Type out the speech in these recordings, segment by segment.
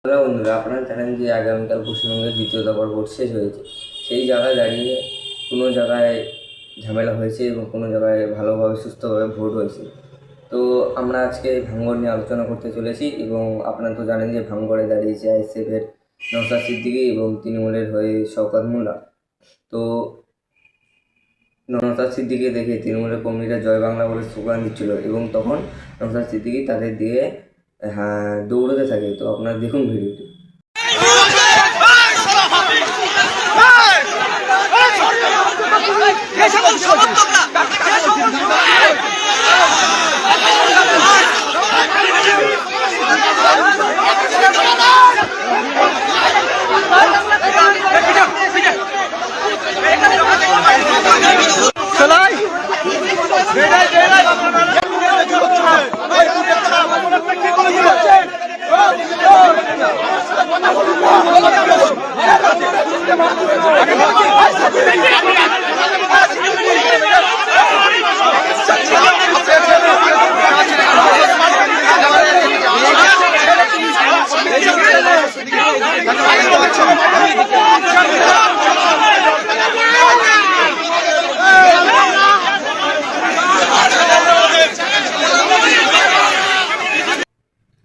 Hello বন্ধুরা, আপনারা জানেন যে আগামীকাল পশ্চিমবঙ্গের দ্বিতীয় দফার ভোট শেষ হয়েছে। সেই জায়গায় দাঁড়িয়ে কোনো জায়গায় ঝামেলা হয়েছে এবং কোনো জায়গায় ভালোভাবে সুস্থভাবে ভোট হয়েছে। তো আমরা আজকে ভাঙড় নিয়ে আলোচনা করতে চলেছি এবং আপনারা তো জানেন যে ভাঙড়ে দাঁড়িয়েছে আইএসএফের নওশাদ সিদ্দিকী এবং তৃণমূলের হয়ে শওকত মোল্লা। তো নওশাদ সিদ্দিকী দেখে তৃণমূলের কর্মীরা জয় বাংলা বলে স্লোগান দিচ্ছিল এবং তখন নওশাদ সিদ্দিকী তাদের দিয়ে দৌড়তে থাকে। তো আপনারা দেখুন ভিডিওটি।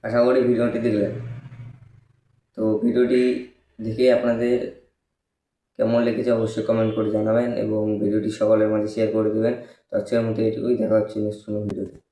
আশা করি ভিডিওটি দেখলেন। তো ভিডিওটি দেখে আপনাদের কেমন লেগেছে অবশ্যই কমেন্ট করে জানাবেন এবং ভিডিওটি সকলের মাঝে শেয়ার করে দেবেন। তো আজকের মতো এটুকুই, দেখা হচ্ছে নেক্সট কোনো ভিডিওতে।